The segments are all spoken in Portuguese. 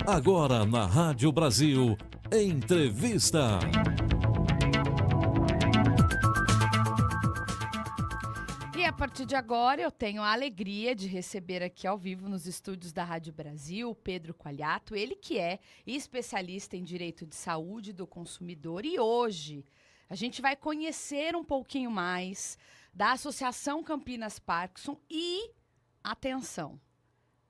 Agora na Rádio Brasil, entrevista. E a partir de agora eu tenho a alegria de receber aqui ao vivo nos estúdios da Rádio Brasil o Pedro Qualiato, ele que é especialista em direito de saúde do consumidor. E hoje a gente vai conhecer um pouquinho mais da Associação Campinas Parkinson e, atenção,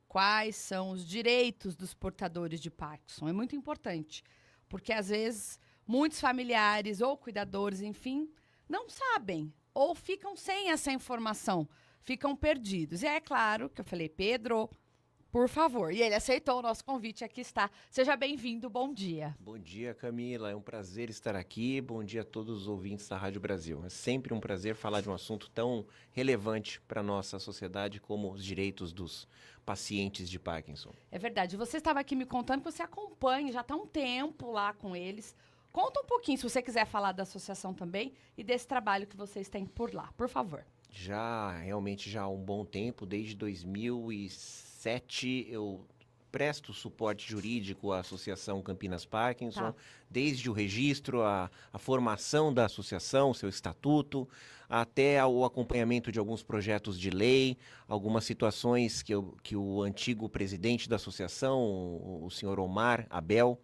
quais são os direitos dos portadores de Parkinson. É muito importante, porque às vezes muitos familiares ou cuidadores, enfim, não sabem ou ficam sem essa informação, ficam perdidos. E é claro que eu falei, Pedro, por favor. E ele aceitou o nosso convite, aqui está. Seja bem-vindo, bom dia. Bom dia, Camila. É um prazer estar aqui. Bom dia a todos os ouvintes da Rádio Brasil. É sempre um prazer falar de um assunto tão relevante para a nossa sociedade como os direitos dos pacientes de Parkinson. É verdade. Você estava aqui me contando que você acompanha, já está um tempo lá com eles. Conta um pouquinho, se você quiser falar da associação também e desse trabalho que vocês têm por lá, por favor. Realmente já há um bom tempo, desde 2007 eu presto suporte jurídico à Associação Campinas Parkinson, desde o registro, a formação da associação, seu estatuto, até o acompanhamento de alguns projetos de lei, algumas situações que o antigo presidente da associação, o senhor Omar Abel,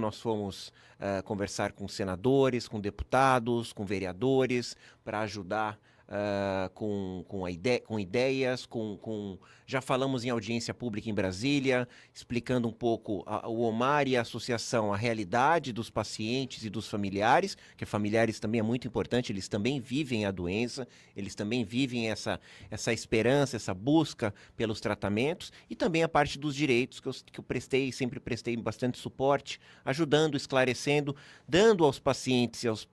nós fomos conversar com senadores, com deputados, com vereadores, para ajudar com ideias, já falamos em audiência pública em Brasília, explicando um pouco o Omar e a associação, a realidade dos pacientes e dos familiares, que familiares também é muito importante, eles também vivem a doença, eles também vivem essa esperança, essa busca pelos tratamentos, e também a parte dos direitos, que eu sempre prestei bastante suporte, ajudando, esclarecendo, dando aos pacientes e aos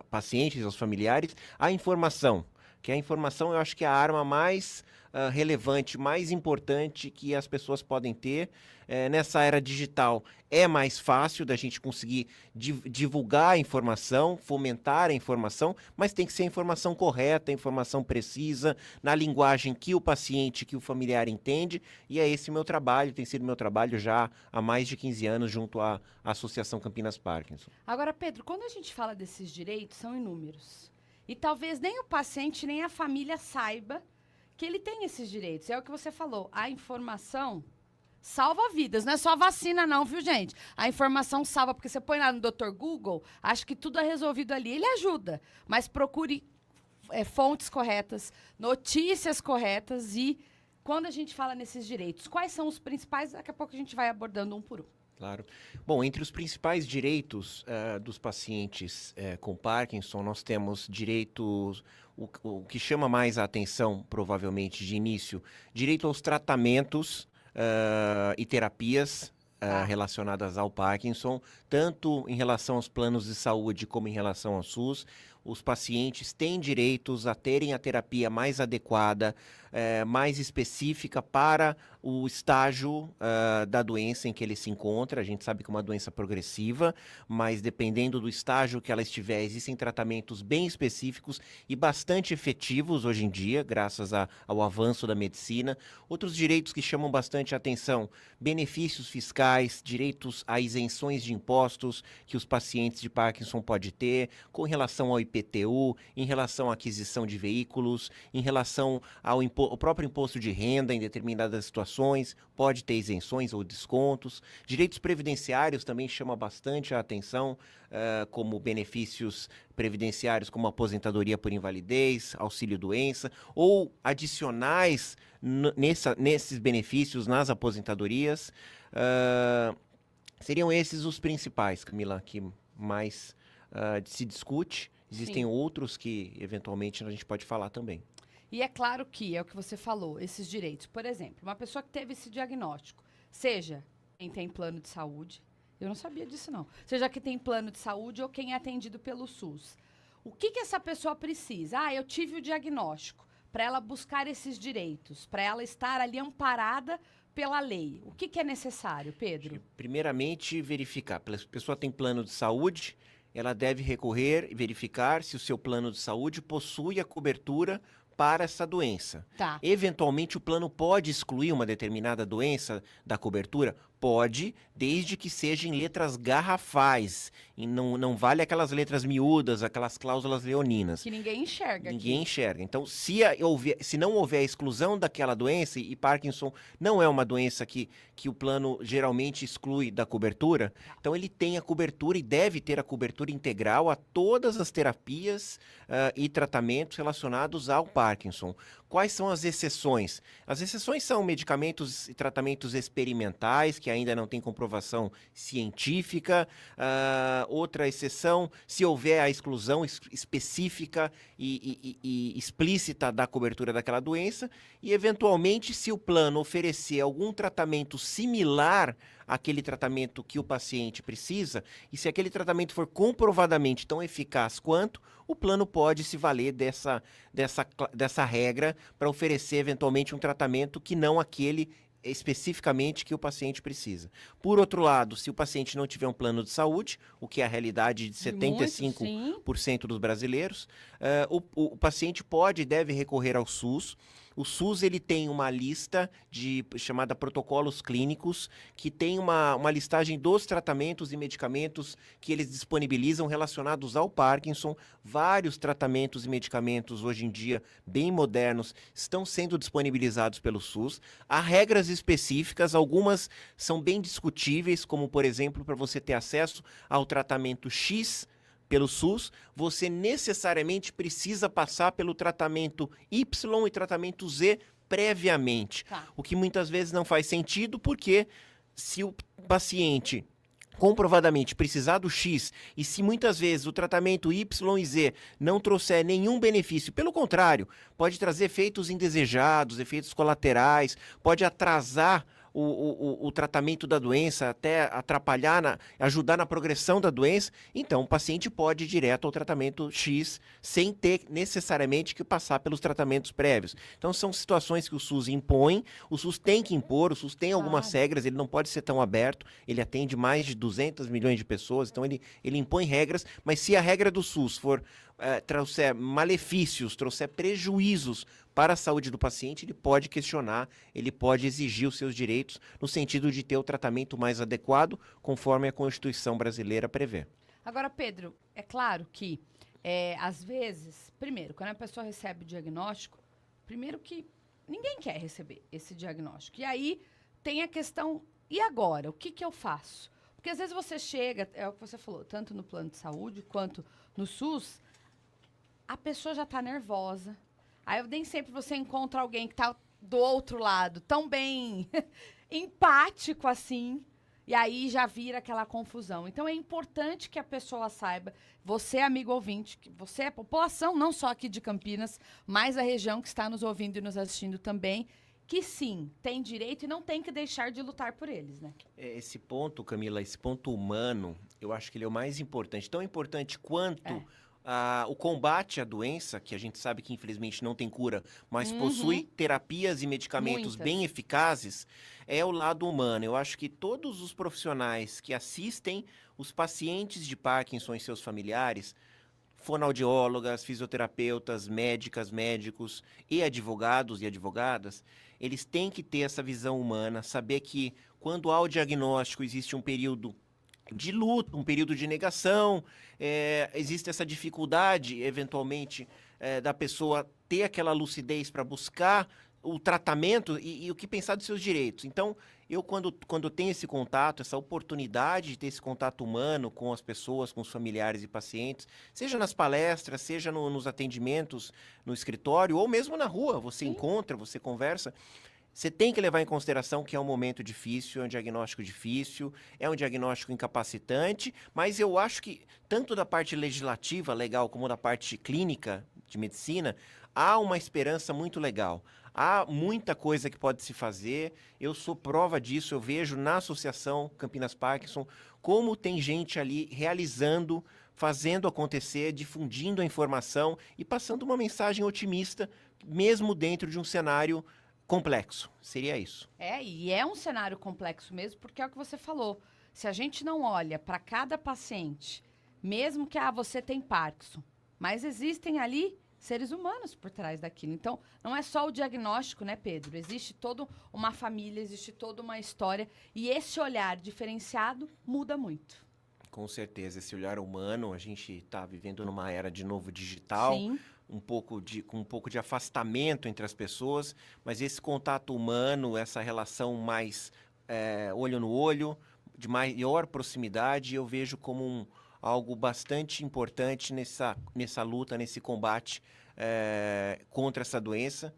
pacientes, aos familiares, a informação. Que a informação eu acho que é a arma mais relevante, mais importante que as pessoas podem ter nessa era digital. É mais fácil da gente conseguir divulgar a informação, fomentar a informação, mas tem que ser a informação correta, a informação precisa, na linguagem que o paciente, que o familiar entende, e é esse meu trabalho, tem sido meu trabalho já há mais de 15 anos junto à Associação Campinas Parkinson. Agora, Pedro, quando a gente fala desses direitos, são inúmeros. E talvez nem o paciente, nem a família saiba que ele tem esses direitos. É o que você falou, a informação salva vidas, não é só vacina não, viu, gente? A informação salva, porque você põe lá no Dr. Google, acha que tudo é resolvido ali, ele ajuda, mas procure fontes corretas, notícias corretas e quando a gente fala nesses direitos, quais são os principais? Daqui a pouco a gente vai abordando um por um. Claro. Bom, entre os principais direitos dos pacientes com Parkinson, nós temos direitos, o que chama mais a atenção, provavelmente, de início, direito aos tratamentos e terapias relacionadas ao Parkinson, tanto em relação aos planos de saúde como em relação ao SUS. Os pacientes têm direitos a terem a terapia mais adequada, mais específica para o estágio da doença em que ele se encontra. A gente sabe que é uma doença progressiva, mas dependendo do estágio que ela estiver, existem tratamentos bem específicos e bastante efetivos hoje em dia, graças ao avanço da medicina. Outros direitos que chamam bastante atenção, benefícios fiscais, direitos a isenções de impostos que os pacientes de Parkinson podem ter, com relação ao IPTU, em relação à aquisição de veículos, em relação ao próprio imposto de renda em determinadas situações, pode ter isenções ou descontos. Direitos previdenciários também chamam bastante a atenção, como benefícios previdenciários como aposentadoria por invalidez, auxílio-doença, ou adicionais nesses benefícios nas aposentadorias. Seriam esses os principais, Camila, que mais se discute. Existem outros que, eventualmente, a gente pode falar também. E é claro que, é o que você falou, esses direitos. Por exemplo, uma pessoa que teve esse diagnóstico, seja quem tem plano de saúde, eu não sabia disso não, seja quem tem plano de saúde ou quem é atendido pelo SUS. O que essa pessoa precisa? Eu tive o diagnóstico, para ela buscar esses direitos, para ela estar ali amparada pela lei. O que é necessário, Pedro? Primeiramente, verificar. A pessoa tem plano de saúde, ela deve recorrer e verificar se o seu plano de saúde possui a cobertura para essa doença. Tá. Eventualmente, o plano pode excluir uma determinada doença da cobertura? Pode, desde que seja em letras garrafais. E não vale aquelas letras miúdas, aquelas cláusulas leoninas. Que ninguém enxerga Ninguém aqui. enxerga. Então, se não houver a exclusão daquela doença, e Parkinson não é uma doença que o plano geralmente exclui da cobertura, então ele tem a cobertura e deve ter a cobertura integral a todas as terapias e tratamentos relacionados ao Parkinson. Quais são as exceções? As exceções são medicamentos e tratamentos experimentais, que ainda não têm comprovação científica. Outra exceção, se houver a exclusão específica e explícita da cobertura daquela doença. E, eventualmente, se o plano oferecer algum tratamento similar àquele tratamento que o paciente precisa, e se aquele tratamento for comprovadamente tão eficaz quanto, o plano pode se valer dessa regra para oferecer, eventualmente, um tratamento que não aquele especificamente que o paciente precisa. Por outro lado, se o paciente não tiver um plano de saúde, o que é a realidade de 75% dos brasileiros, o paciente pode e deve recorrer ao SUS. O SUS ele tem uma lista chamada protocolos clínicos, que tem uma listagem dos tratamentos e medicamentos que eles disponibilizam relacionados ao Parkinson. Vários tratamentos e medicamentos hoje em dia, bem modernos, estão sendo disponibilizados pelo SUS. Há regras específicas, algumas são bem discutíveis, como por exemplo, para você ter acesso ao tratamento X pelo SUS, você necessariamente precisa passar pelo tratamento Y e tratamento Z previamente. Tá. O que muitas vezes não faz sentido, porque se o paciente comprovadamente precisar do X, e se muitas vezes o tratamento Y e Z não trouxer nenhum benefício, pelo contrário, pode trazer efeitos indesejados, efeitos colaterais, pode atrasar o tratamento da doença, até atrapalhar, ajudar na progressão da doença, então o paciente pode ir direto ao tratamento X, sem ter necessariamente que passar pelos tratamentos prévios. Então são situações que o SUS impõe, o SUS tem que impor, o SUS tem algumas regras, ele não pode ser tão aberto, ele atende mais de 200 milhões de pessoas, então ele impõe regras, mas se a regra do SUS for trouxer malefícios, trouxer prejuízos para a saúde do paciente, ele pode questionar, ele pode exigir os seus direitos no sentido de ter o tratamento mais adequado, conforme a Constituição brasileira prevê. Agora, Pedro, é claro que, às vezes, primeiro, quando a pessoa recebe o diagnóstico, primeiro que ninguém quer receber esse diagnóstico. E aí tem a questão, e agora? O que eu faço? Porque às vezes você chega, é o que você falou, tanto no plano de saúde quanto no SUS, a pessoa já está nervosa. Aí nem sempre você encontra alguém que está do outro lado, tão bem empático assim, e aí já vira aquela confusão. Então é importante que a pessoa saiba, você, amigo ouvinte, que você é população, não só aqui de Campinas, mas a região que está nos ouvindo e nos assistindo também, que sim, tem direito e não tem que deixar de lutar por eles, né? Esse ponto, Camila, esse ponto humano, eu acho que ele é o mais importante. Tão importante quanto o combate à doença, que a gente sabe que infelizmente não tem cura, mas possui terapias e medicamentos bem eficazes, é o lado humano. Eu acho que todos os profissionais que assistem os pacientes de Parkinson e seus familiares, fonoaudiólogas, fisioterapeutas, médicas, médicos e advogados e advogadas, eles têm que ter essa visão humana, saber que quando há o diagnóstico existe um período de luto, um período de negação, existe essa dificuldade, eventualmente, da pessoa ter aquela lucidez para buscar o tratamento e o que pensar dos seus direitos. Então, eu quando tenho esse contato, essa oportunidade de ter esse contato humano com as pessoas, com os familiares e pacientes, seja nas palestras, seja nos atendimentos no escritório, ou mesmo na rua, você encontra, você conversa, você tem que levar em consideração que é um momento difícil, é um diagnóstico difícil, é um diagnóstico incapacitante, mas eu acho que, tanto da parte legislativa, legal, como da parte clínica de medicina, há uma esperança muito legal. Há muita coisa que pode se fazer, eu sou prova disso, eu vejo na Associação Campinas Parkinson como tem gente ali realizando, fazendo acontecer, difundindo a informação e passando uma mensagem otimista, mesmo dentro de um cenário complexo. Seria isso. E é um cenário complexo mesmo, porque é o que você falou. Se a gente não olha para cada paciente, mesmo que você tem Parkinson, mas existem ali seres humanos por trás daquilo. Então, não é só o diagnóstico, né, Pedro? Existe toda uma família, existe toda uma história. E esse olhar diferenciado muda muito. Com certeza, esse olhar humano, a gente está vivendo numa era de novo digital, Sim. com um pouco de afastamento entre as pessoas, mas esse contato humano, essa relação mais olho no olho, de maior proximidade, eu vejo como algo bastante importante nessa luta, nesse combate contra essa doença,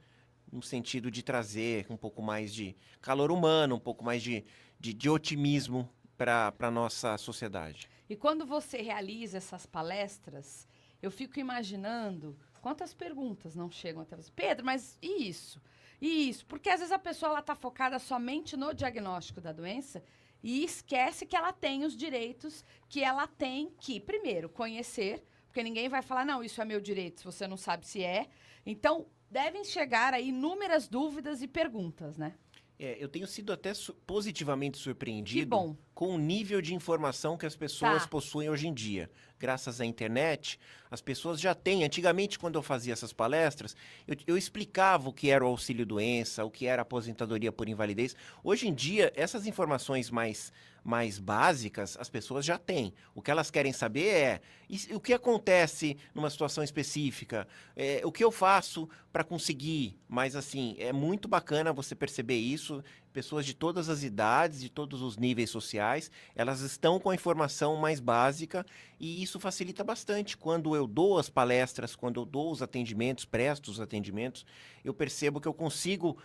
no sentido de trazer um pouco mais de calor humano, um pouco mais de otimismo para a nossa sociedade. E quando você realiza essas palestras, eu fico imaginando quantas perguntas não chegam até você. Pedro, mas e isso? E isso? Porque às vezes a pessoa está focada somente no diagnóstico da doença e esquece que ela tem os direitos que ela tem que, primeiro, conhecer, porque ninguém vai falar, não, isso é meu direito, se você não sabe se é. Então, devem chegar aí inúmeras dúvidas e perguntas, né? Eu tenho sido até positivamente surpreendido Que bom. com o nível de informação que as pessoas possuem hoje em dia. Graças à internet, as pessoas já têm. Antigamente, quando eu fazia essas palestras, eu explicava o que era o auxílio-doença, o que era a aposentadoria por invalidez. Hoje em dia, essas informações mais básicas, as pessoas já têm. O que elas querem saber é o que acontece numa situação específica, o que eu faço para conseguir. Mas, assim, é muito bacana você perceber isso. Pessoas de todas as idades, de todos os níveis sociais, elas estão com a informação mais básica e isso facilita bastante. Quando eu dou as palestras, quando eu dou os atendimentos, presto os atendimentos, eu percebo que eu consigo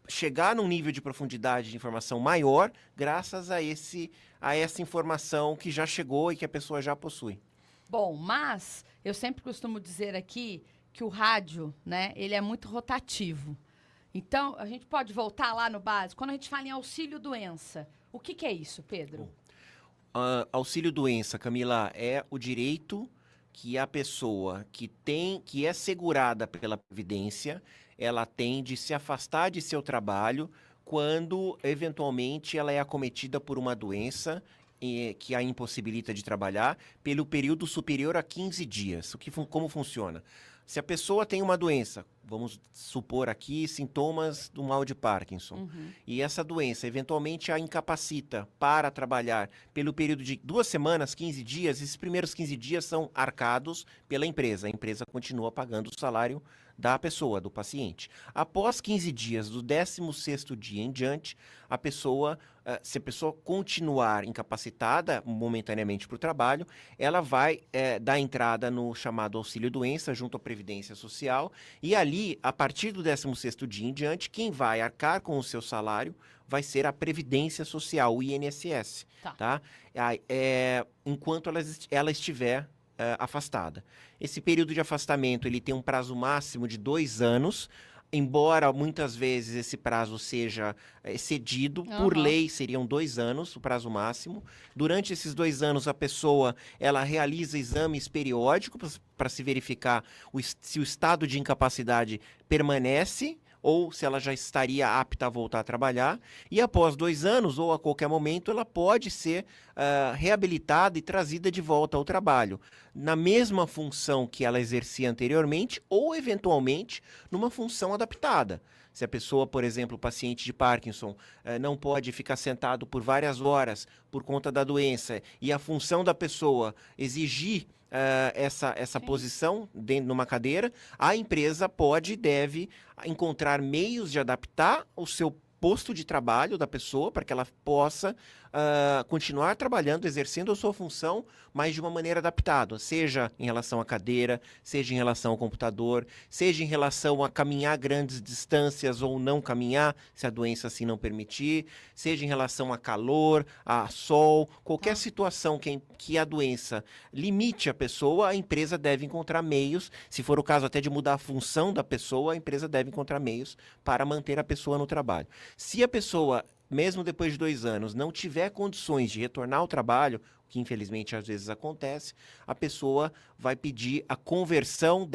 chegar num nível de profundidade de informação maior graças a essa informação que já chegou e que a pessoa já possui. Bom, mas eu sempre costumo dizer aqui que o rádio, né, ele é muito rotativo. Então, a gente pode voltar lá no básico. Quando a gente fala em auxílio-doença, o que é isso, Pedro? Auxílio-doença, Camila, é o direito que a pessoa que é segurada pela Previdência, ela tem de se afastar de seu trabalho quando, eventualmente, ela é acometida por uma doença que a impossibilita de trabalhar pelo período superior a 15 dias. Como funciona? Se a pessoa tem uma doença, vamos supor aqui sintomas do mal de Parkinson, e essa doença eventualmente a incapacita para trabalhar pelo período de 2 semanas, 15 dias, esses primeiros 15 dias são arcados pela empresa. A empresa continua pagando o salário da pessoa, do paciente. Após 15 dias, do 16º dia em diante, se a pessoa continuar incapacitada momentaneamente para o trabalho, ela vai dar entrada no chamado auxílio-doença junto à Previdência Social e ali, a partir do 16º dia em diante, quem vai arcar com o seu salário vai ser a Previdência Social, o INSS, tá? Enquanto ela estiver afastada. Esse período de afastamento ele tem um prazo máximo de 2 anos, embora muitas vezes esse prazo seja excedido, por lei seriam 2 anos o prazo máximo. Durante esses 2 anos a pessoa ela realiza exames periódicos para se verificar se o estado de incapacidade permanece ou se ela já estaria apta a voltar a trabalhar, e após 2 anos, ou a qualquer momento, ela pode ser reabilitada e trazida de volta ao trabalho, na mesma função que ela exercia anteriormente, ou eventualmente numa função adaptada. Se a pessoa, por exemplo, paciente de Parkinson, não pode ficar sentado por várias horas por conta da doença, e a função da pessoa exigir essa posição dentro de uma cadeira, a empresa pode e deve encontrar meios de adaptar o seu posto de trabalho da pessoa para que ela possa continuar trabalhando, exercendo a sua função, mas de uma maneira adaptada, seja em relação à cadeira, seja em relação ao computador, seja em relação a caminhar grandes distâncias ou não caminhar, se a doença assim não permitir, seja em relação a calor, a sol, qualquer situação que a doença limite a pessoa, a empresa deve encontrar meios, se for o caso até de mudar a função da pessoa, a empresa deve encontrar meios para manter a pessoa no trabalho. Se a pessoa, mesmo depois de 2 anos, não tiver condições de retornar ao trabalho, o que infelizmente às vezes acontece, a pessoa vai pedir a conversão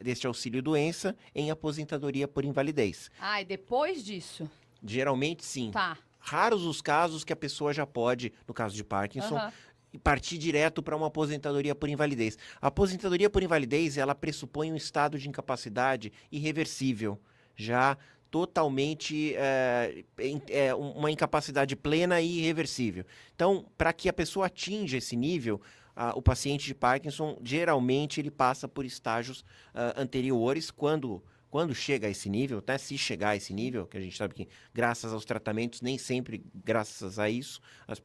deste auxílio-doença em aposentadoria por invalidez. E depois disso? Geralmente sim. Tá. Raros os casos que a pessoa já pode, no caso de Parkinson, e partir direto para uma aposentadoria por invalidez. A aposentadoria por invalidez, ela pressupõe um estado de incapacidade irreversível, já totalmente uma incapacidade plena e irreversível. Então, para que a pessoa atinja esse nível, o paciente de Parkinson, geralmente, ele passa por estágios anteriores, quando chega a esse nível, até se chegar a esse nível, que a gente sabe que graças aos tratamentos, nem sempre graças a isso,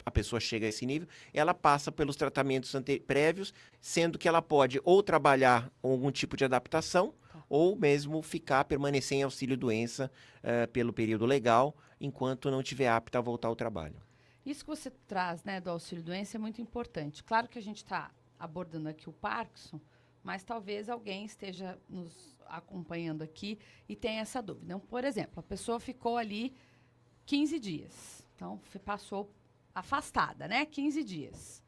a pessoa chega a esse nível, ela passa pelos tratamentos prévios, sendo que ela pode ou trabalhar com algum tipo de adaptação, ou mesmo permanecer em auxílio-doença pelo período legal, enquanto não estiver apta a voltar ao trabalho. Isso que você traz, né, do auxílio-doença é muito importante. Claro que a gente está abordando aqui o Parkinson, mas talvez alguém esteja nos acompanhando aqui e tenha essa dúvida. Então, por exemplo, a pessoa ficou ali 15 dias. Então, passou afastada, né? 15 dias.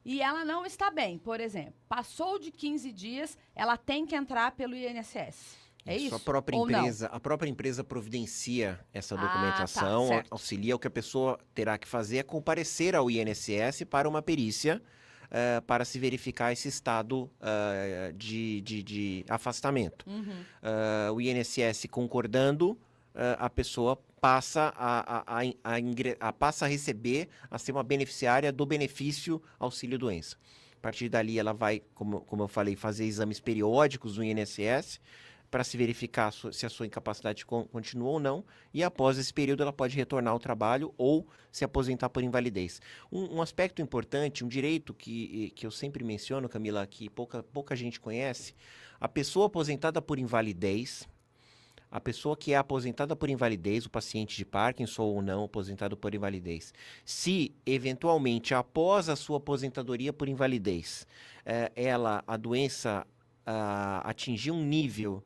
E ela não está bem, por exemplo. Passou de 15 dias, ela tem que entrar pelo INSS. É isso? A própria empresa providencia essa documentação, auxilia. O que a pessoa terá que fazer é comparecer ao INSS para uma perícia, para se verificar esse estado de afastamento. O INSS concordando, a pessoa passa a receber, a ser uma beneficiária do benefício auxílio-doença. A partir dali, ela vai, como eu falei, fazer exames periódicos no INSS, para se verificar se a sua incapacidade continua ou não, e após esse período ela pode retornar ao trabalho ou se aposentar por invalidez. Um aspecto importante, um direito que eu sempre menciono, Camila, que pouca gente conhece, a pessoa aposentada por invalidez, a pessoa que é aposentada por invalidez, o paciente de Parkinson ou não aposentado por invalidez, se eventualmente após a sua aposentadoria por invalidez, a doença atingir um nível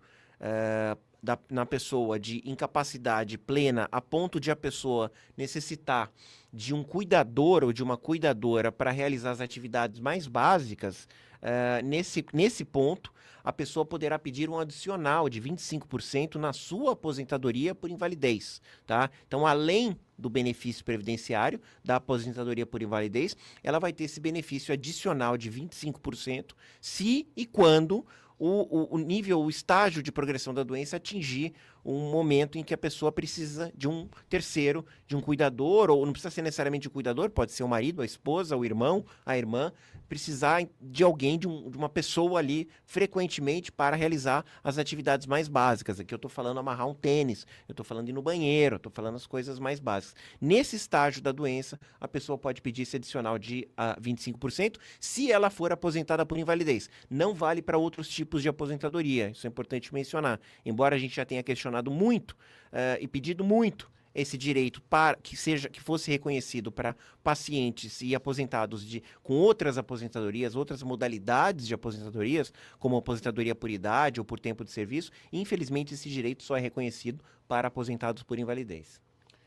na pessoa de incapacidade plena a ponto de a pessoa necessitar de um cuidador ou de uma cuidadora para realizar as atividades mais básicas, nesse ponto, a pessoa poderá pedir um adicional de 25% na sua aposentadoria por invalidez, tá? Então, além do benefício previdenciário da aposentadoria por invalidez, ela vai ter esse benefício adicional de 25% se e quando o estágio de progressão da doença atingir um momento em que a pessoa precisa de um terceiro, de um cuidador, ou não precisa ser necessariamente um cuidador, pode ser o marido, a esposa, o irmão, a irmã, precisar de alguém, de uma pessoa ali, frequentemente, para realizar as atividades mais básicas. Aqui eu estou falando amarrar um tênis, eu estou falando ir no banheiro, eu estou falando as coisas mais básicas. Nesse estágio da doença, a pessoa pode pedir esse adicional de 25%, se ela for aposentada por invalidez. Não vale para outros tipos de aposentadoria, isso é importante mencionar. Embora a gente já tenha questionado muito e pedido muito esse direito para que fosse reconhecido para pacientes e aposentados com outras aposentadorias, outras modalidades de aposentadorias, como aposentadoria por idade ou por tempo de serviço, infelizmente esse direito só é reconhecido para aposentados por invalidez.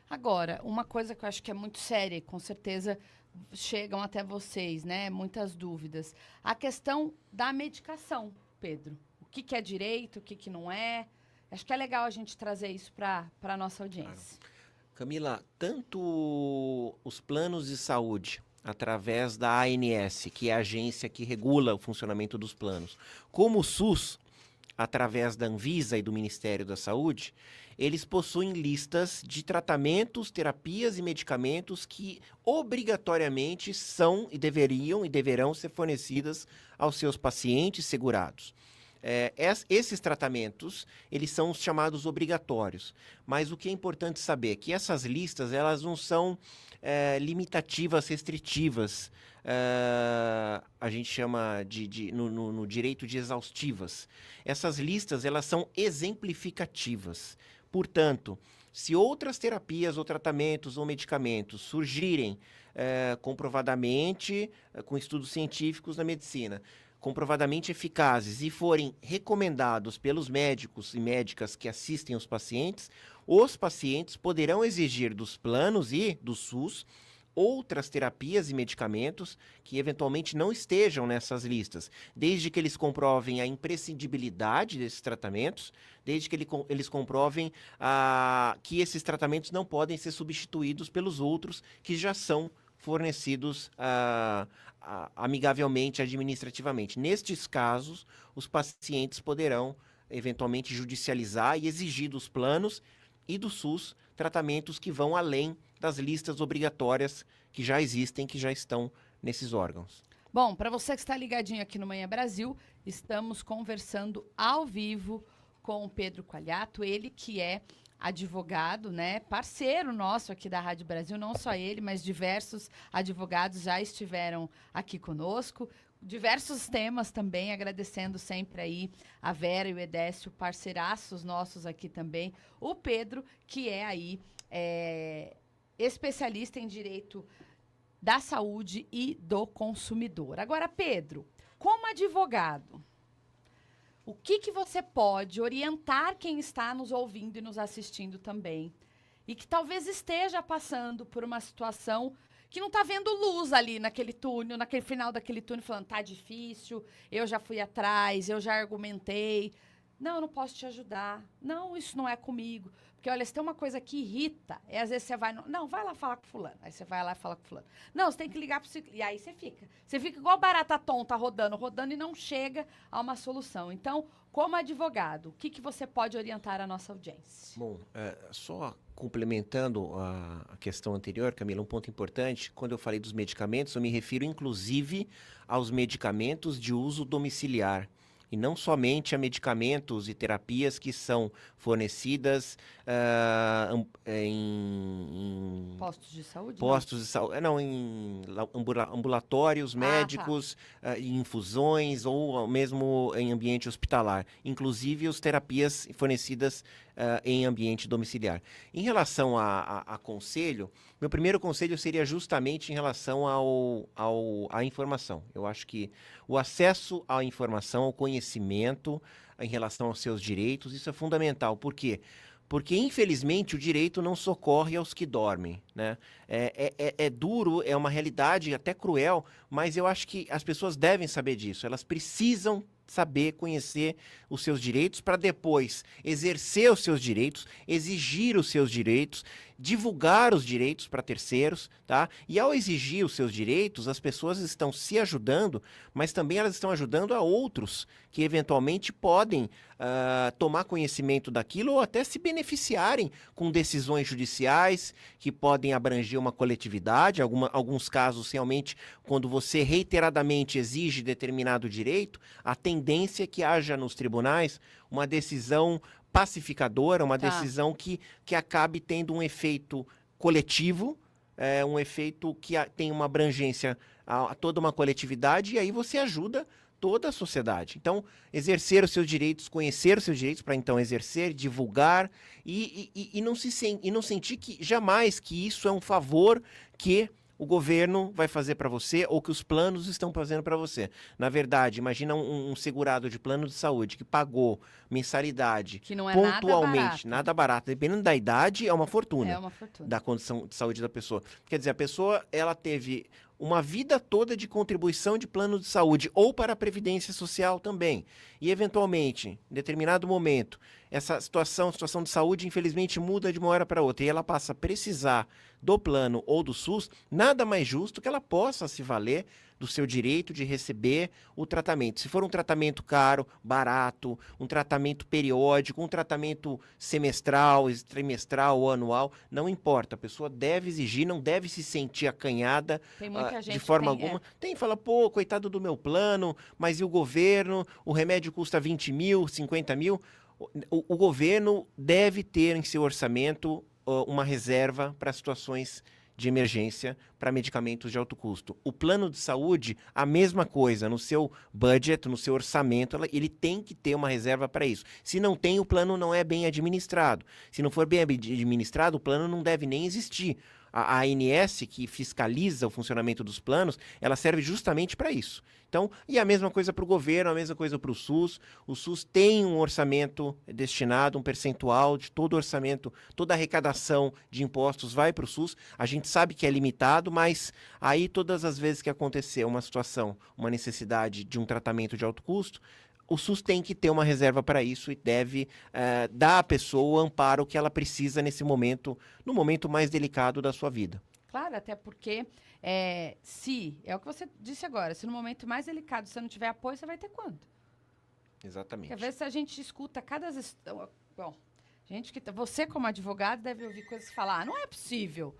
Agora, uma coisa que eu acho que é muito séria, e com certeza chegam até vocês, né? Muitas dúvidas. A questão da medicação, Pedro. O que é direito, o que não é? Acho que é legal a gente trazer isso para a nossa audiência. Camila, tanto os planos de saúde, através da ANS, que é a agência que regula o funcionamento dos planos, como o SUS, através da Anvisa e do Ministério da Saúde, eles possuem listas de tratamentos, terapias e medicamentos que obrigatoriamente são e deverão ser fornecidas aos seus pacientes segurados. Esses tratamentos, eles são os chamados obrigatórios. Mas o que é importante saber é que essas listas, elas não são limitativas, restritivas. A gente chama no direito de exaustivas. Essas listas, elas são exemplificativas. Portanto, se outras terapias ou tratamentos ou medicamentos surgirem comprovadamente, com estudos científicos na medicina, comprovadamente eficazes e forem recomendados pelos médicos e médicas que assistem os pacientes poderão exigir dos planos e do SUS outras terapias e medicamentos que eventualmente não estejam nessas listas, desde que eles comprovem a imprescindibilidade desses tratamentos, desde que eles comprovem que esses tratamentos não podem ser substituídos pelos outros que já são fornecidos amigavelmente, administrativamente. Nestes casos, os pacientes poderão eventualmente judicializar e exigir dos planos e do SUS tratamentos que vão além das listas obrigatórias que já existem, que já estão nesses órgãos. Bom, para você que está ligadinho aqui no Manhã Brasil, estamos conversando ao vivo com o Pedro Qualiato, ele que é advogado, né, parceiro nosso aqui da Rádio Brasil, não só ele, mas diversos advogados já estiveram aqui conosco, diversos temas também, agradecendo sempre aí a Vera e o Edécio, parceiraços nossos aqui também, o Pedro, que é aí especialista em direito da saúde e do consumidor. Agora, Pedro, como advogado, o que você pode orientar quem está nos ouvindo e nos assistindo também, e que talvez esteja passando por uma situação que não está vendo luz ali naquele túnel, naquele final daquele túnel, falando, tá difícil, eu já fui atrás, eu já argumentei, não, eu não posso te ajudar, não, isso não é comigo. Porque, olha, se tem uma coisa que irrita, às vezes você vai... Não, vai lá falar com fulano. Aí você vai lá e fala com fulano. Não, você tem que ligar pro ciclista. E aí você fica. Você fica igual barata tonta, rodando e não chega a uma solução. Então, como advogado, o que você pode orientar a nossa audiência? Bom, só complementando a questão anterior, Camila, um ponto importante, quando eu falei dos medicamentos, eu me refiro inclusive aos medicamentos de uso domiciliar. E não somente a medicamentos e terapias que são fornecidas em postos de saúde? Postos de saúde, não, em ambulatórios médicos, em infusões ou mesmo em ambiente hospitalar. Inclusive as terapias fornecidas em ambiente domiciliar. Em relação a conselho, meu primeiro conselho seria justamente em relação à informação. Eu acho que o acesso à informação, ao conhecimento em relação aos seus direitos, isso é fundamental. Por quê? Porque, infelizmente, o direito não socorre aos que dormem, né? É duro, é uma realidade até cruel, mas eu acho que as pessoas devem saber disso. Elas precisam saber, conhecer os seus direitos para depois exercer os seus direitos, exigir os seus direitos, divulgar os direitos para terceiros, tá? E ao exigir os seus direitos, as pessoas estão se ajudando, mas também elas estão ajudando a outros que eventualmente podem tomar conhecimento daquilo ou até se beneficiarem com decisões judiciais que podem abranger uma coletividade. Alguns casos, realmente, quando você reiteradamente exige determinado direito, a tendência é que haja nos tribunais uma decisão pacificadora, uma decisão que acabe tendo um efeito coletivo, um efeito que tem uma abrangência a toda uma coletividade, e aí você ajuda toda a sociedade. Então, exercer os seus direitos, conhecer os seus direitos para então exercer, divulgar e não sentir que jamais que isso é um favor que o governo vai fazer para você ou que os planos estão fazendo para você. Na verdade, imagina um segurado de plano de saúde que pagou mensalidade que não é pontualmente, nada barato. Dependendo da idade, é uma fortuna. É uma fortuna. Da condição de saúde da pessoa. Quer dizer, a pessoa, ela teve uma vida toda de contribuição de plano de saúde ou para a Previdência Social também. E, eventualmente, em determinado momento, essa situação de saúde, infelizmente, muda de uma hora para outra e ela passa a precisar do plano ou do SUS, nada mais justo que ela possa se valer do seu direito de receber o tratamento. Se for um tratamento caro, barato, um tratamento periódico, um tratamento semestral, trimestral ou anual, não importa. A pessoa deve exigir, não deve se sentir acanhada de forma alguma. Fala, pô, coitado do meu plano, mas e o governo? O remédio custa 20 mil, 50 mil. O governo deve ter em seu orçamento uma reserva para situações de emergência, para medicamentos de alto custo. O plano de saúde, a mesma coisa, no seu budget, no seu orçamento, ele tem que ter uma reserva para isso. Se não tem, o plano não é bem administrado. Se não for bem administrado, o plano não deve nem existir. A ANS, que fiscaliza o funcionamento dos planos, ela serve justamente para isso. Então, e a mesma coisa para o governo, a mesma coisa para o SUS. O SUS tem um orçamento destinado, um percentual de todo o orçamento, toda a arrecadação de impostos vai para o SUS. A gente sabe que é limitado, mas aí todas as vezes que acontecer uma situação, uma necessidade de um tratamento de alto custo, o SUS tem que ter uma reserva para isso e deve dar à pessoa o amparo que ela precisa nesse momento, no momento mais delicado da sua vida. claro, até porque é o que você disse agora, se no momento mais delicado você não tiver apoio, você vai ter quando? Exatamente. Porque às vezes a gente escuta bom, você como advogado deve ouvir coisas que falam, não é possível.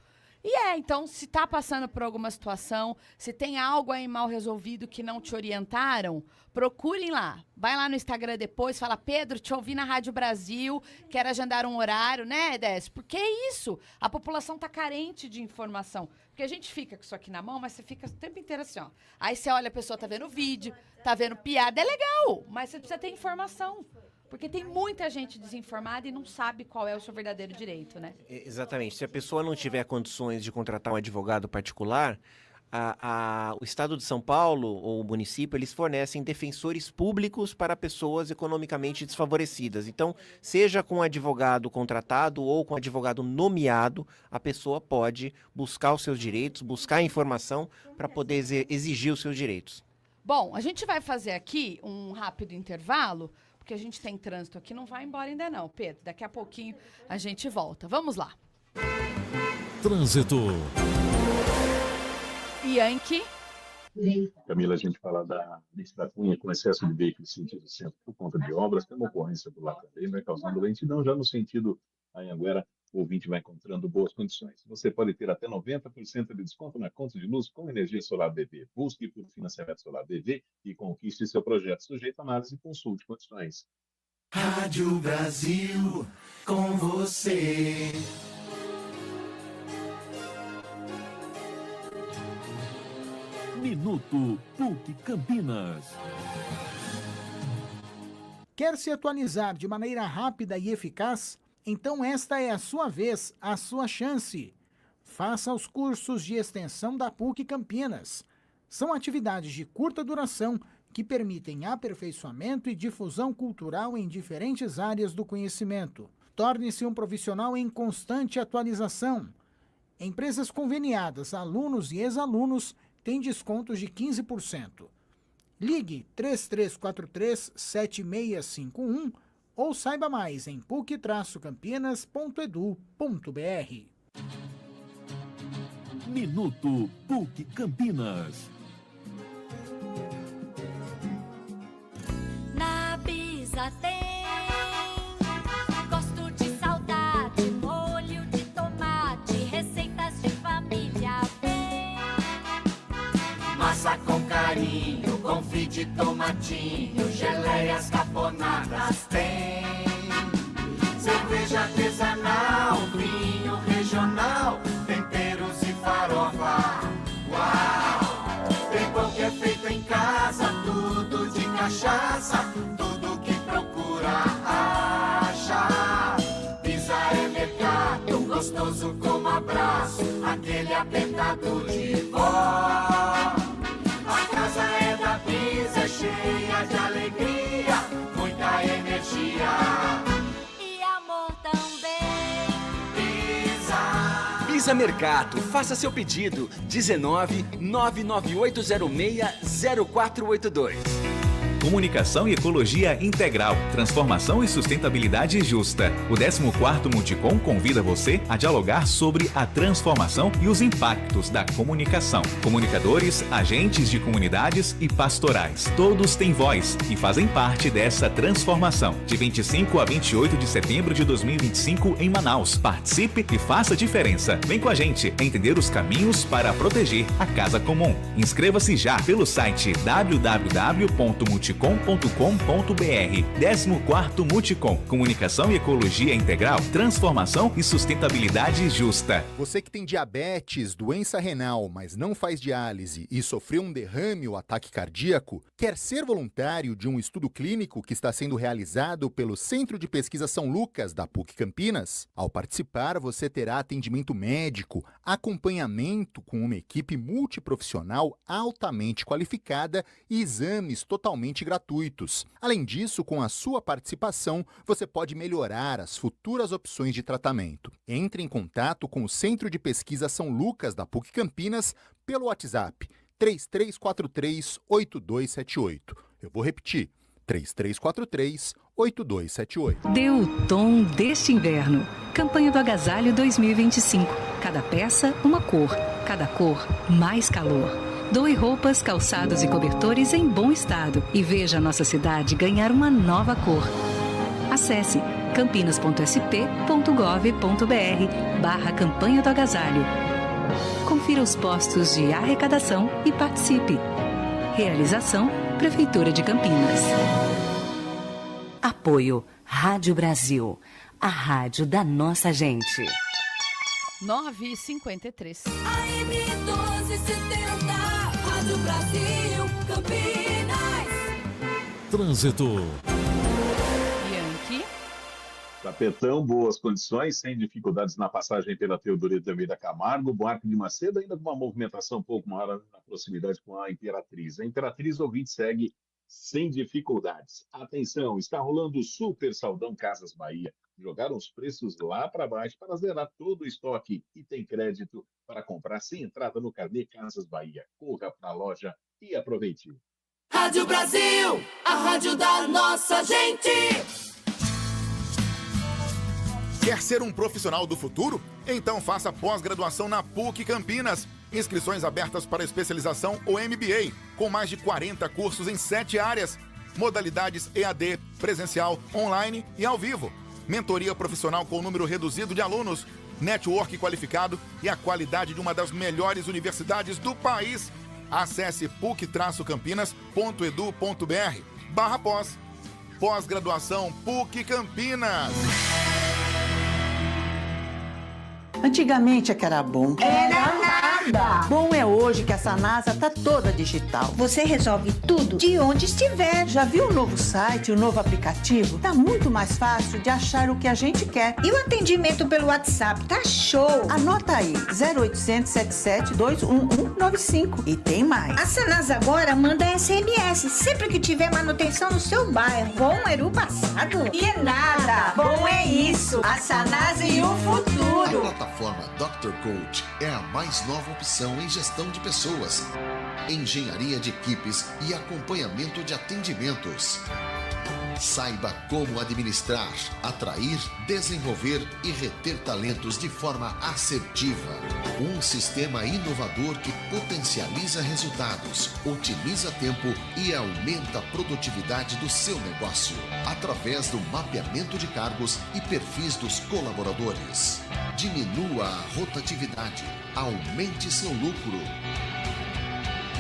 Então, se está passando por alguma situação, se tem algo aí mal resolvido que não te orientaram, procurem lá. Vai lá no Instagram depois, fala, Pedro, te ouvi na Rádio Brasil, quero agendar um horário, né, Décio? Porque é isso, a população está carente de informação. Porque a gente fica com isso aqui na mão, mas você fica o tempo inteiro assim, ó. Aí você olha, a pessoa tá vendo vídeo, tá vendo piada, é legal, mas você precisa ter informação. Porque tem muita gente desinformada e não sabe qual é o seu verdadeiro direito, né? Exatamente. Se a pessoa não tiver condições de contratar um advogado particular, o Estado de São Paulo ou o município, eles fornecem defensores públicos para pessoas economicamente desfavorecidas. Então, seja com um advogado contratado ou com um advogado nomeado, a pessoa pode buscar os seus direitos, buscar informação para poder exigir os seus direitos. Bom, a gente vai fazer aqui um rápido intervalo, porque a gente tem trânsito aqui, não vai embora ainda não, Pedro. Daqui a pouquinho a gente volta. Vamos lá. Trânsito. Yankee. Camila, a gente fala da Alice da Cunha com excesso de veículos sentido centro por conta de obras, tem uma ocorrência do lado também, vai causando lentidão. Já no sentido Anhanguera, o ouvinte vai encontrando boas condições. Você pode ter até 90% de desconto na conta de luz com energia solar BV. Busque por financiamento solar BV e conquiste seu projeto. Sujeito a análise e consulte condições. Rádio Brasil, com você. Minuto PUC Campinas. Quer se atualizar de maneira rápida e eficaz? Então esta é a sua vez, a sua chance. Faça os cursos de extensão da PUC Campinas. São atividades de curta duração que permitem aperfeiçoamento e difusão cultural em diferentes áreas do conhecimento. Torne-se um profissional em constante atualização. Empresas conveniadas, alunos e ex-alunos têm descontos de 15%. Ligue 3343-7651 ou saiba mais em puc-campinas.edu.br. Minuto PUC Campinas. Na Bisa tem gosto de saudade, molho de tomate, receitas de família vem. Massa com carinho, confite de tomatinho, geleias caponadas tem. Cerveja artesanal, vinho regional, temperos e farofa. Uau! Tem pão que é feito em casa, tudo de cachaça, tudo que procura acha. Bisa é mercado, gostoso como abraço, aquele apertado de vó. A casa é da Bisa, é cheia de alegria, muita energia. Bisa Mercato, faça seu pedido, 19 99806 0482. Comunicação e Ecologia Integral, Transformação e Sustentabilidade Justa. O 14º Multicom convida você a dialogar sobre a transformação e os impactos da comunicação. Comunicadores, agentes de comunidades e pastorais. Todos têm voz e fazem parte dessa transformação. De 25 a 28 de setembro de 2025 em Manaus. Participe e faça diferença. Vem com a gente entender os caminhos para proteger a casa comum. Inscreva-se já pelo site www.multicom.com.br. 14º Multicom. Comunicação e Ecologia Integral, Transformação e Sustentabilidade Justa. Você que tem diabetes, doença renal, mas não faz diálise e sofreu um derrame ou ataque cardíaco, quer ser voluntário de um estudo clínico que está sendo realizado pelo Centro de Pesquisa São Lucas, da PUC Campinas? Ao participar, você terá atendimento médico, acompanhamento com uma equipe multiprofissional altamente qualificada e exames totalmente gratuitos. Além disso, com a sua participação, você pode melhorar as futuras opções de tratamento. Entre em contato com o Centro de Pesquisa São Lucas da PUC Campinas pelo WhatsApp 3343-8278. Eu vou repetir, 3343-8278. Dê o tom deste inverno. Campanha do Agasalho 2025. Cada peça, uma cor. Cada cor, mais calor. Doe roupas, calçados e cobertores em bom estado e veja a nossa cidade ganhar uma nova cor. Acesse campinas.sp.gov.br/campanha do agasalho. Confira os postos de arrecadação e participe. Realização Prefeitura de Campinas. Apoio Rádio Brasil, a rádio da nossa gente. 9h53. AM 1270, Rádio Brasil, Campinas. Trânsito. Yankee. Tapetão, boas condições, sem dificuldades na passagem pela Teodorico de Almeida Camargo, Buarque de Macedo, ainda com uma movimentação um pouco maior na proximidade com a Imperatriz. A Imperatriz, ouvinte, segue sem dificuldades. Atenção, está rolando o Super Saldão Casas Bahia. Jogaram os preços lá para baixo para zerar todo o estoque e tem crédito para comprar sem entrada no carnê Casas Bahia. Corra para a loja e aproveite. Rádio Brasil, a rádio da nossa gente. Quer ser um profissional do futuro? Então faça pós-graduação na PUC Campinas. Inscrições abertas para especialização ou MBA, com mais de 40 cursos em 7 áreas. Modalidades EAD, presencial, online e ao vivo. Mentoria profissional com número reduzido de alunos. Network qualificado e a qualidade de uma das melhores universidades do país. Acesse puc-campinas.edu.br/pós. Pós-graduação PUC Campinas. Antigamente é que era bom. Era nada. Bom é hoje que a Sanasa tá toda digital. Você resolve tudo de onde estiver. Já viu o novo site, o novo aplicativo? Tá muito mais fácil de achar o que a gente quer. E o atendimento pelo WhatsApp tá show. Anota aí, 0800 77 21195. E tem mais. A Sanasa agora manda SMS sempre que tiver manutenção no seu bairro. Bom era o passado. E nada. Bom é isso. A Sanasa e o futuro. A plataforma Dr. Coach é a mais nova opção em gestão de pessoas, engenharia de equipes e acompanhamento de atendimentos. Saiba como administrar, atrair, desenvolver e reter talentos de forma assertiva. Um sistema inovador que potencializa resultados, otimiza tempo e aumenta a produtividade do seu negócio, através do mapeamento de cargos e perfis dos colaboradores. Diminua a rotatividade, aumente seu lucro.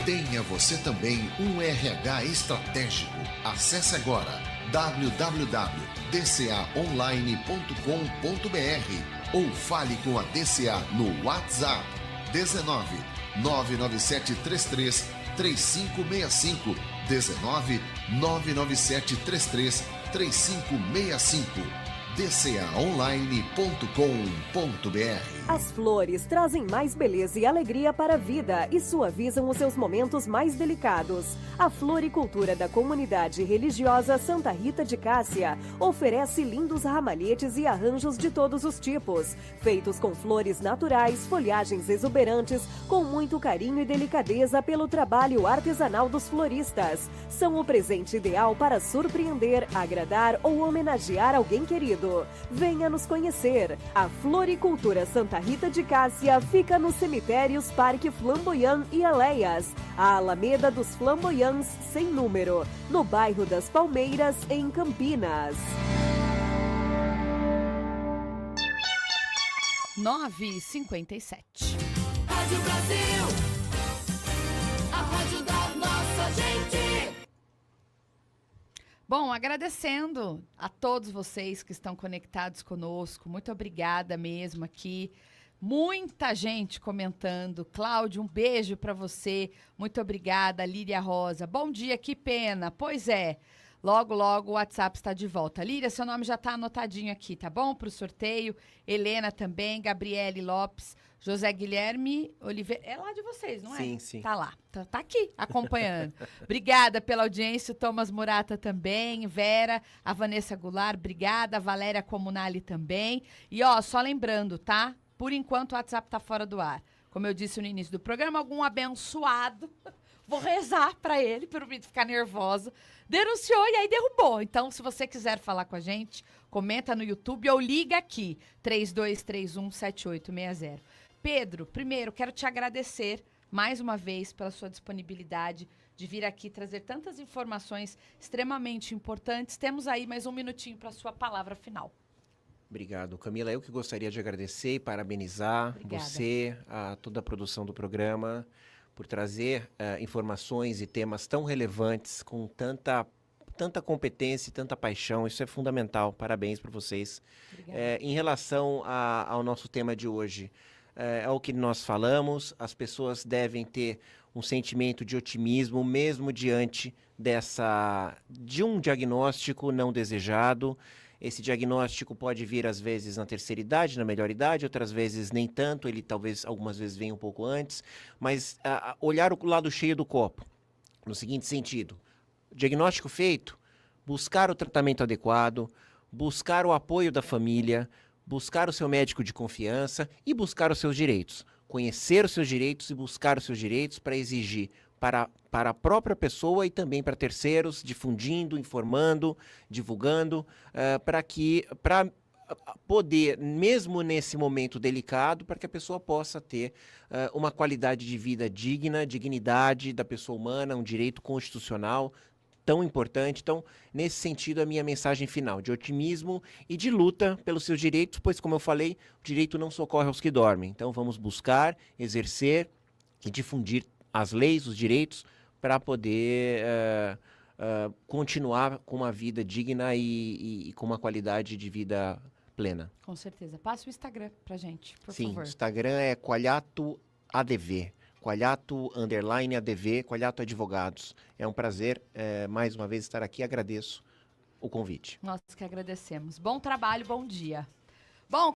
Tenha você também um RH estratégico. Acesse agora www.dcaonline.com.br ou fale com a DCA no WhatsApp 19 99733 3565 19 99733 3565 dcaonline.com.br. As flores trazem mais beleza e alegria para a vida e suavizam os seus momentos mais delicados. A floricultura da comunidade religiosa Santa Rita de Cássia oferece lindos ramalhetes e arranjos de todos os tipos, feitos com flores naturais, folhagens exuberantes, com muito carinho e delicadeza pelo trabalho artesanal dos floristas. São o presente ideal para surpreender, agradar ou homenagear alguém querido. Venha nos conhecer. A Floricultura Santa Rita de Cássia fica nos cemitérios Parque Flamboyant e Aleias, a Alameda dos Flamboyants sem número, no bairro das Palmeiras, em Campinas. 9h57. Rádio Brasil, a rádio da nossa gente. Bom, agradecendo a todos vocês que estão conectados conosco. Muito obrigada mesmo aqui. Muita gente comentando. Cláudio, um beijo para você. Muito obrigada, Líria Rosa. Bom dia, que pena. Pois é, logo, logo o WhatsApp está de volta. Líria, seu nome já está anotadinho aqui, tá bom? Para o sorteio. Helena também, Gabriele Lopes, José Guilherme Oliveira. É lá de vocês, não é? Sim, sim. Tá lá. Tá aqui, acompanhando. Obrigada pela audiência, o Thomas Murata também, Vera, a Vanessa Goulart, obrigada, a Valéria Comunali também. E ó, só lembrando, tá? Por enquanto o WhatsApp tá fora do ar. Como eu disse no início do programa, algum abençoado, vou rezar pra ele, para o vídeo ficar nervosa, denunciou e aí derrubou. Então, se você quiser falar com a gente, comenta no YouTube ou liga aqui, 3231-7860. Pedro, primeiro, quero te agradecer mais uma vez pela sua disponibilidade de vir aqui trazer tantas informações extremamente importantes. Temos aí mais um minutinho para a sua palavra final. Obrigado, Camila. Eu que gostaria de agradecer e parabenizar você, toda a produção do programa, por trazer informações e temas tão relevantes, com tanta competência e tanta paixão. Isso é fundamental. Parabéns para vocês. Em relação ao nosso tema de hoje, é o que nós falamos, as pessoas devem ter um sentimento de otimismo, mesmo diante de um diagnóstico não desejado. Esse diagnóstico pode vir, às vezes, na terceira idade, na melhor idade, outras vezes nem tanto, ele talvez, algumas vezes, venha um pouco antes, mas olhar o lado cheio do copo, no seguinte sentido: diagnóstico feito, buscar o tratamento adequado, buscar o apoio da família, buscar o seu médico de confiança e buscar os seus direitos. Conhecer os seus direitos e buscar os seus direitos para exigir para a própria pessoa e também para terceiros, difundindo, informando, divulgando, para poder, mesmo nesse momento delicado, para que a pessoa possa ter uma qualidade de vida digna, dignidade da pessoa humana, um direito constitucional tão importante. Então, nesse sentido, a minha mensagem final, de otimismo e de luta pelos seus direitos, pois, como eu falei, o direito não socorre aos que dormem. Então, vamos buscar, exercer e difundir as leis, os direitos, para poder continuar com uma vida digna e com uma qualidade de vida plena. Com certeza. Passa o Instagram pra gente, por Sim, favor. o Instagram é Coalhato_ADV. Coalhato_ADV, Coalhato Advogados. É um prazer, mais uma vez, estar aqui. Agradeço o convite. Nós que agradecemos. Bom trabalho, bom dia. Bom,